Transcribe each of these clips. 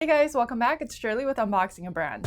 Hey guys, welcome back. It's Shirley with Unboxing a Brand.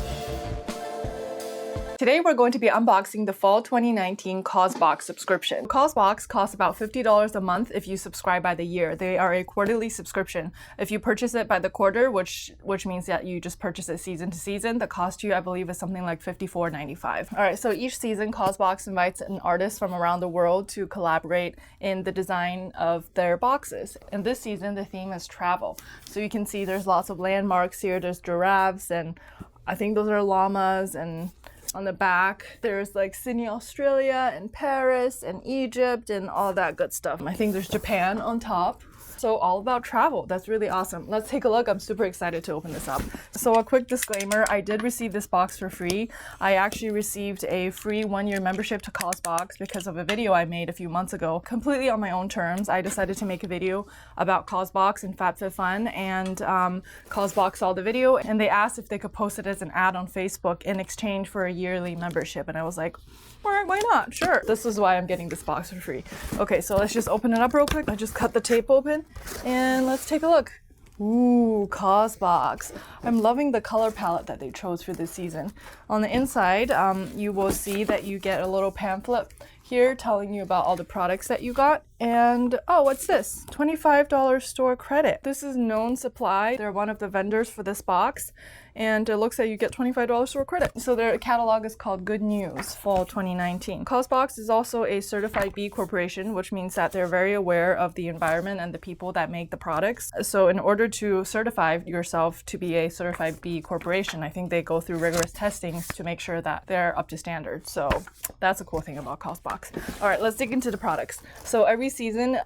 Today we're going to be unboxing the Fall 2019 Causebox subscription. Causebox costs about $50 a month if you subscribe by the year. They are a quarterly subscription. If you purchase it by the quarter, which means that you just purchase it season to season, the cost to you, I believe, is something like $54.95. Alright, so each season Causebox invites an artist from around the world to collaborate in the design of their boxes. And this season the theme is travel. So you can see there's lots of landmarks here. There's giraffes, and I think those are llamas, and on the back there's like Sydney, Australia, and Paris, and Egypt, and all that good stuff. I think there's Japan on top. So all about travel. That's really awesome. Let's take a look. I'm super excited to open this up. So a quick disclaimer, I did receive this box for free. I actually received a free 1-year membership to Causebox because of a video I made a few months ago, completely on my own terms. I decided to make a video about Causebox and FabFitFun, and Causebox saw the video and they asked if they could post it as an ad on Facebook in exchange for a yearly membership. And I was like, alright, why not? Sure. This is why I'm getting this box for free. Okay, so let's just open it up real quick. I just cut the tape open and let's take a look. Ooh, Causebox. I'm loving the color palette that they chose for this season. On the inside, you will see that you get a little pamphlet here telling you about all the products that you got. And oh, what's this? $25 store credit. This is Known Supply. They're one of the vendors for this box, and it looks like you get $25 store credit. So their catalog is called Good News Fall 2019. Causebox is also a certified B corporation, which means that they're very aware of the environment and the people that make the products. So in order to certify yourself to be a certified B corporation, I think they go through rigorous testings to make sure that they're up to standard. So that's a cool thing about Causebox. All right, let's dig into the products. So every season,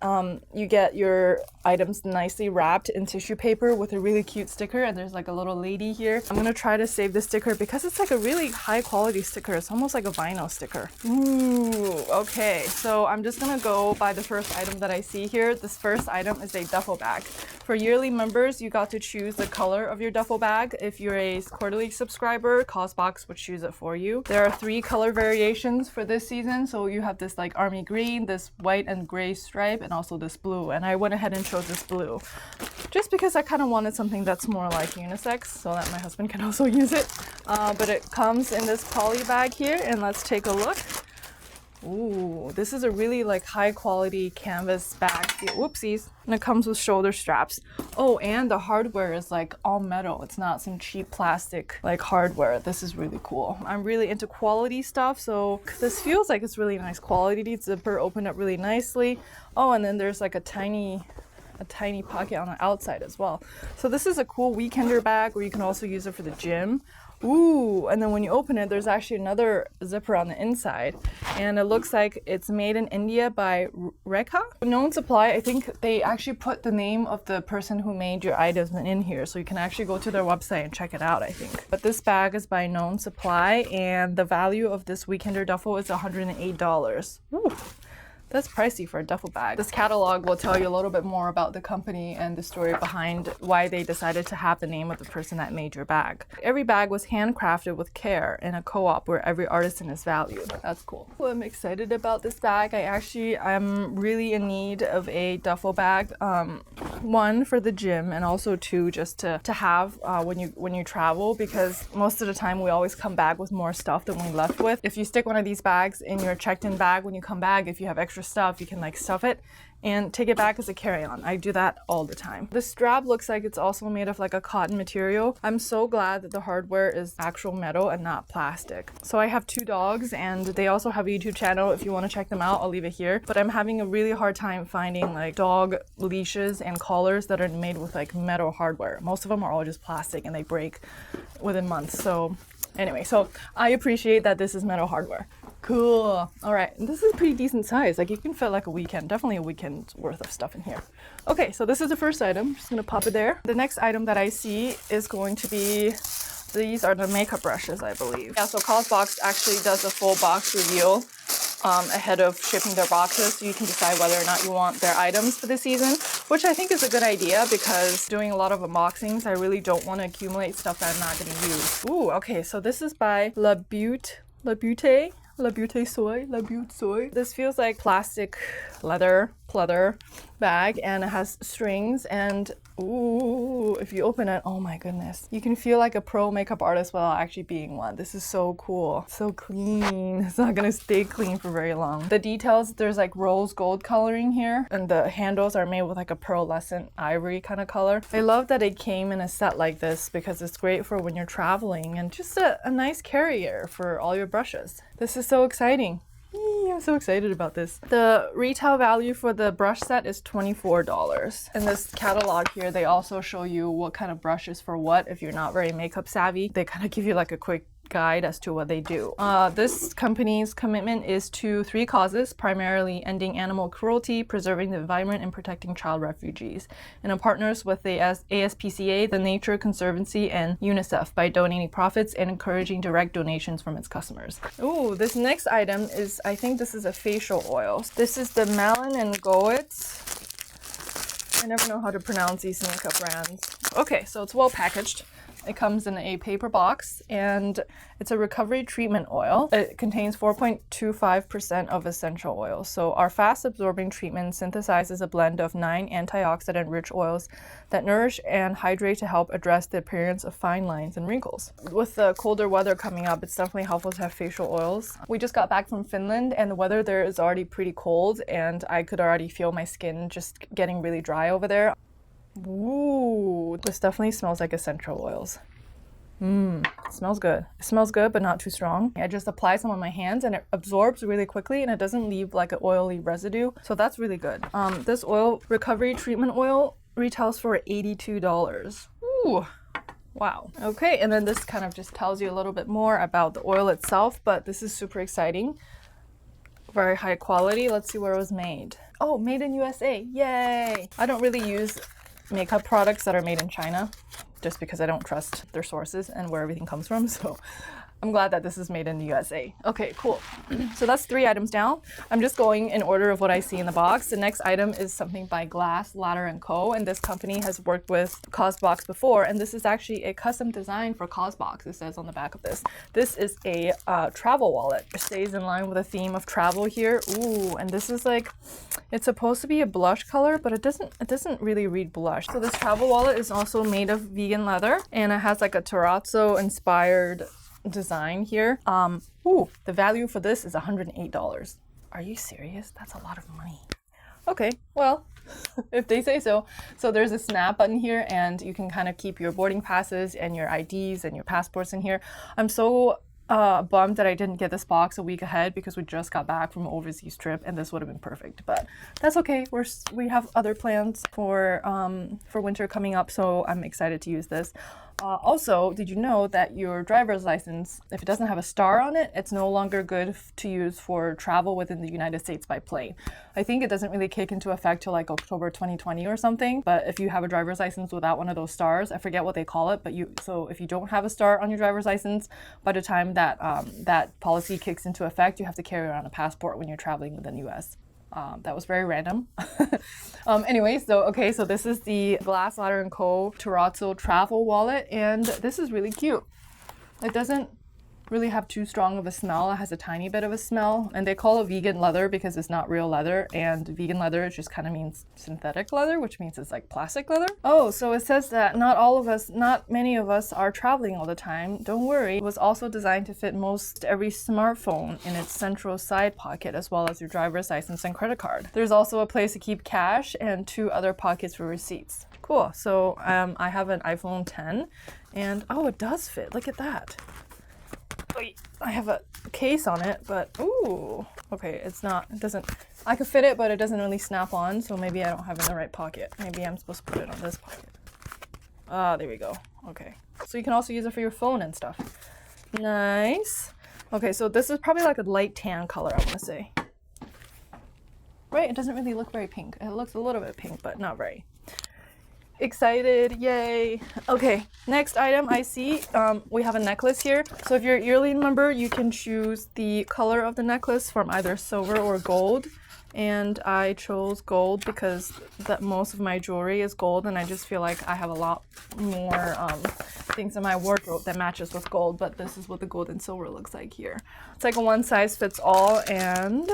you get your items nicely wrapped in tissue paper with a really cute sticker, and there's like a little lady here. I'm gonna try to save the sticker because it's like a really high quality sticker. It's almost like a vinyl sticker. Ooh, okay. So I'm just gonna go by the first item that I see here. This first item is a duffel bag. For yearly members, you got to choose the color of your duffel bag. If you're a quarterly subscriber, Causebox would choose it for you. There are 3 color variations for this season. So you have this like army green, this white and gray stripe, and also this blue. And I went ahead and chose this blue just because I kind of wanted something that's more like unisex so that my husband can also use it. But it comes in this poly bag here, and let's take a look. Ooh, this is a really like high quality canvas bag. Whoopsies. And it comes with shoulder straps. Oh, and the hardware is like all metal. It's not some cheap plastic like hardware. This is really cool. I'm really into quality stuff, so this feels like it's really nice quality. The zipper opened up really nicely. Oh, and then there's like a tiny pocket on the outside as well. So this is a cool weekender bag where you can also use it for the gym. Ooh, and then when you open it, there's actually another zipper on the inside, and it looks like it's made in India by Rekha. Known Supply, I think they actually put the name of the person who made your items in here, so you can actually go to their website and check it out, I think. But this bag is by Known Supply, and the value of this weekender duffel is $108. Ooh. That's pricey for a duffel bag. This catalog will tell you a little bit more about the company and the story behind why they decided to have the name of the person that made your bag. Every bag was handcrafted with care in a co-op where every artisan is valued. That's cool. Well, I'm excited about this bag. I'm really in need of a duffel bag. 1 for the gym, and also 2 just to have when you travel, because most of the time we always come back with more stuff than we left with. If you stick one of these bags in your checked-in bag when you come back, if you have extra stuff, you can like stuff it and take it back as a carry-on. I do that all the time. The strap looks like it's also made of like a cotton material. I'm so glad that the hardware is actual metal and not plastic. So I have 2 dogs, and they also have a YouTube channel. If you want to check them out, I'll leave it here. But I'm having a really hard time finding like dog leashes and collars that are made with like metal hardware. Most of them are all just plastic and they break within months. So anyway, so I appreciate that this is metal hardware. Cool. All right, this is a pretty decent size. Like you can fit like a weekend, definitely a weekend's worth of stuff in here. Okay, so this is the first item. Just gonna pop it there. The next item that I see is going to be, these are the makeup brushes, I believe. Yeah, so Causebox actually does a full box reveal ahead of shipping their boxes, so you can decide whether or not you want their items for the season, which I think is a good idea because doing a lot of unboxings, I really don't want to accumulate stuff that I'm not going to use. Ooh, okay, so this is by La Beauté Soy. This feels like plastic leather pleather bag, and it has strings, and ooh, if you open it, oh my goodness, you can feel like a pro makeup artist without actually being one. This is so cool. So clean. It's not gonna stay clean for very long. The details, there's like rose gold coloring here, and the handles are made with like a pearlescent ivory kind of color. I love that it came in a set like this because it's great for when you're traveling and just a nice carrier for all your brushes. This is so exciting. I'm so excited about this. The retail value for the brush set is $24. In this catalog here, they also show you what kind of brush is for what if you're not very makeup savvy. They kind of give you like a quick guide as to what they do. This company's commitment is to 3 causes, primarily ending animal cruelty, preserving the environment, and protecting child refugees. And it partners with the ASPCA, the Nature Conservancy, and UNICEF by donating profits and encouraging direct donations from its customers. Ooh, this next item is, I think this is a facial oil. This is the Malin and Goetz. I never know how to pronounce these makeup brands. Okay, so it's well packaged. It comes in a paper box, and it's a recovery treatment oil. It contains 4.25% of essential oils. So our fast-absorbing treatment synthesizes a blend of 9 antioxidant-rich oils that nourish and hydrate to help address the appearance of fine lines and wrinkles. With the colder weather coming up, it's definitely helpful to have facial oils. We just got back from Finland, and the weather there is already pretty cold, and I could already feel my skin just getting really dry over there. Ooh, this definitely smells like essential oils. It smells good. It smells good, but not too strong. I just apply some on my hands and it absorbs really quickly and it doesn't leave like an oily residue. So that's really good. This oil, recovery treatment oil, retails for $82. Ooh. Wow. Okay, and then this kind of just tells you a little bit more about the oil itself, but this is super exciting. Very high quality. Let's see where it was made. Oh, made in USA. Yay! I don't really use makeup products that are made in China just because I don't trust their sources and where everything comes from. So I'm glad that this is made in the USA. Okay, cool. So that's 3 items down. I'm just going in order of what I see in the box. The next item is something by Glass, Ladder & Co. And this company has worked with Causebox before. And this is actually a custom design for Causebox, it says on the back of this. This is a travel wallet. It stays in line with the theme of travel here. Ooh, and this is like, it's supposed to be a blush color, but it doesn't really read blush. So this travel wallet is also made of vegan leather. And it has like a terrazzo inspired design here. The value for this is $108. Are you serious? That's a lot of money. Okay, well, if they say so. So there's a snap button here and you can kind of keep your boarding passes and your IDs and your passports in here. I'm so bummed that I didn't get this box a week ahead because we just got back from an overseas trip and this would have been perfect, but that's okay. We have other plans for winter coming up, so I'm excited to use this. Also, did you know that your driver's license, if it doesn't have a star on it, it's no longer good to use for travel within the United States by plane? I think it doesn't really kick into effect till like October 2020 or something, but if you have a driver's license without one of those stars, I forget what they call it, but so if you don't have a star on your driver's license, by the time that that policy kicks into effect, you have to carry around a passport when you're traveling within the US. That was very random. Anyway, so this is the Glass, Ladder & Co. Terrazzo travel wallet, and this is really cute. It doesn't really have too strong of a smell. It has a tiny bit of a smell, and they call it vegan leather because it's not real leather, and vegan leather just kind of means synthetic leather, which means it's like plastic leather. Oh, so it says that not many of us are traveling all the time. Don't worry. It was also designed to fit most every smartphone in its central side pocket, as well as your driver's license and credit card. There's also a place to keep cash and 2 other pockets for receipts. Cool. So I have an iPhone 10, and oh, it does fit. Look at that. I have a case on it, but ooh, okay, I could fit it, but it doesn't really snap on, so maybe I don't have it in the right pocket. Maybe I'm supposed to put it on this pocket. There we go. Okay, so you can also use it for your phone and stuff. Nice. Okay, so this is probably like a light tan color, I want to say. Right, it doesn't really look very pink. It looks a little bit pink, but not very. Excited, yay. Okay, next item I see, we have a necklace here. So if you're an Earling member, you can choose the color of the necklace from either silver or gold. And I chose gold because most of my jewelry is gold, and I just feel like I have a lot more things in my wardrobe that matches with gold, but this is what the gold and silver looks like here. It's like a one size fits all, and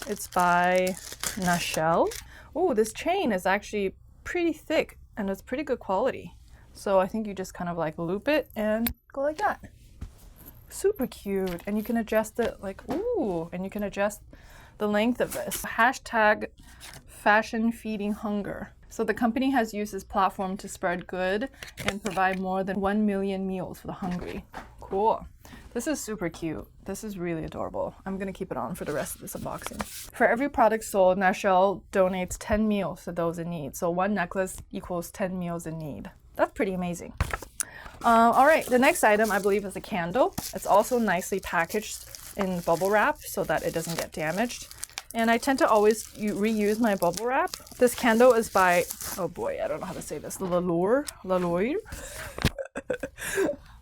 It's by Duffel. Oh, this chain is actually pretty thick and it's pretty good quality. So I think you just kind of like loop it and go like that. Super cute. And you can adjust it like, ooh, and you can adjust the length of this. Hashtag fashion feeding hunger. So the company has used this platform to spread good and provide more than 1 million meals for the hungry. Cool. This is super cute. This is really adorable. I'm gonna keep it on for the rest of this unboxing. For every product sold, Duffel donates 10 meals to those in need. So one necklace equals 10 meals in need. That's pretty amazing. All right, the next item I believe is a candle. It's also nicely packaged in bubble wrap so that it doesn't get damaged. And I tend to always reuse my bubble wrap. This candle is by, oh boy, I don't know how to say this, Lalure?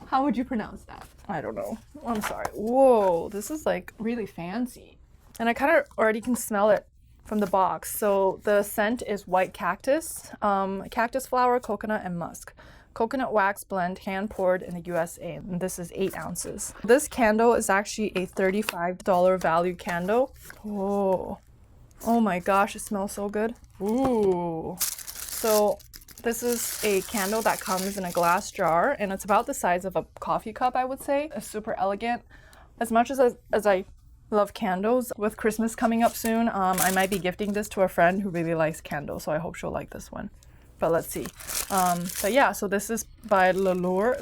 How would you pronounce that? I don't know. I'm sorry. Whoa, this is like really fancy. And I kind of already can smell it from the box. So the scent is white cactus, cactus flower, coconut, and musk. Coconut wax blend, hand poured in the USA, and this is 8 ounces. This candle is actually a $35 value candle. Oh my gosh, it smells so good. Ooh. So this is a candle that comes in a glass jar, and it's about the size of a coffee cup, I would say. It's super elegant. As much as I love candles, with Christmas coming up soon, I might be gifting this to a friend who really likes candles, so I hope she'll like this one. But let's see. But yeah, so this is by Lalure.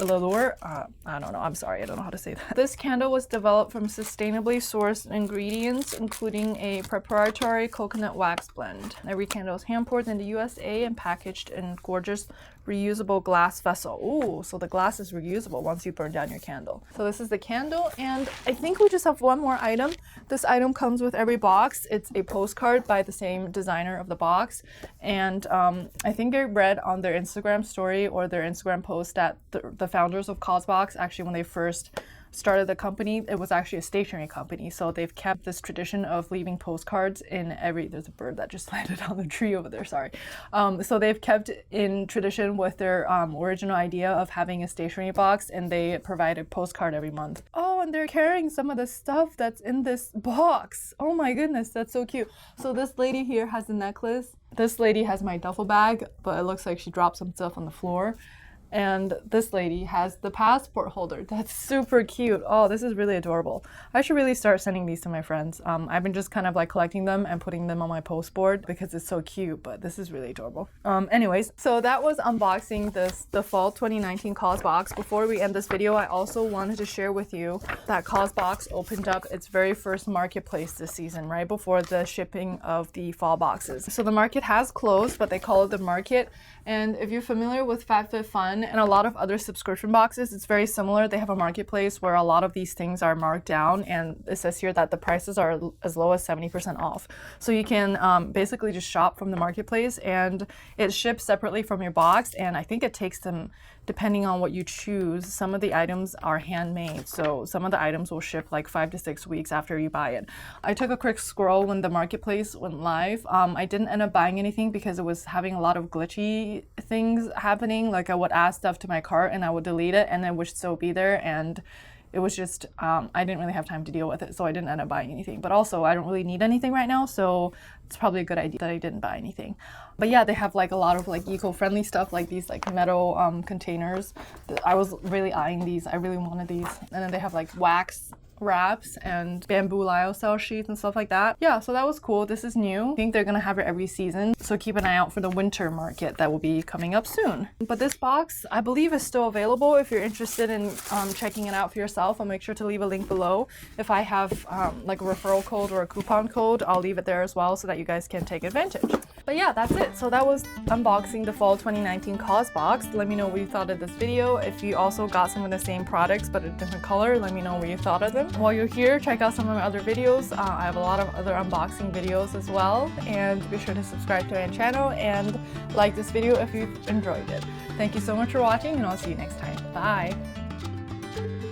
I don't know. I'm sorry. I don't know how to say that. This candle was developed from sustainably sourced ingredients, including a proprietary coconut wax blend. Every candle is hand poured in the USA and packaged in gorgeous reusable glass vessel. Ooh, so the glass is reusable once you burn down your candle. So this is the candle, and I think we just have one more item. This item comes with every box. It's a postcard by the same designer of the box, and I think I read on their Instagram story or their Instagram post that the founders of Causebox, actually when they first started the company, it was actually a stationery company, so they've kept this tradition of leaving postcards in every, there's a bird that just landed on the tree over there, sorry. So they've kept in tradition with their original idea of having a stationery box, and they provide a postcard every month. Oh, and they're carrying some of the stuff that's in this box. Oh my goodness, that's so cute. So this lady here has a necklace. This lady has my duffel bag, but it looks like she dropped some stuff on the floor. And this lady has the passport holder. That's super cute. Oh, this is really adorable. I should really start sending these to my friends. I've been just kind of like collecting them and putting them on my post board because it's so cute, but this is really adorable. Anyways, so that was unboxing the fall 2019 Causebox. Before we end this video, I also wanted to share with you that Causebox opened up its very first marketplace this season, right before the shipping of the fall boxes. So the market has closed, but they call it the market. And if you're familiar with FabFitFun and a lot of other subscription boxes, it's very similar. They have a marketplace where a lot of these things are marked down, and it says here that the prices are as low as 70% off. So you can basically just shop from the marketplace, and it ships separately from your box, and I think it takes them, depending on what you choose, some of the items are handmade. So some of the items will ship like 5 to 6 weeks after you buy it. I took a quick scroll when the marketplace went live. I didn't end up buying anything because it was having a lot of glitchy things happening. Like I would add stuff to my cart and I would delete it and it would still be there, and it was just, I didn't really have time to deal with it, so I didn't end up buying anything. But also, I don't really need anything right now, so it's probably a good idea that I didn't buy anything. But yeah, they have like a lot of like eco-friendly stuff, like these like metal containers. I was really eyeing these. I really wanted these. And then they have like wax wraps and bamboo lyocell sheets and stuff like that. Yeah, so that was cool. This is new. I think they're gonna have it every season, so keep an eye out for the winter market that will be coming up soon. But this box, I believe, is still available. If you're interested in checking it out for yourself, I'll make sure to leave a link below. If I have like a referral code or a coupon code, I'll leave it there as well so that you guys can take advantage. But yeah, that's it. So that was unboxing the fall 2019 Causebox. Let me know what you thought of this video. If you also got some of the same products but a different color, let me know what you thought of them. While you're here, check out some of my other videos. I have a lot of other unboxing videos as well, and be sure to subscribe to my channel and like this video if you enjoyed it. Thank you so much for watching, and I'll see you next time. Bye!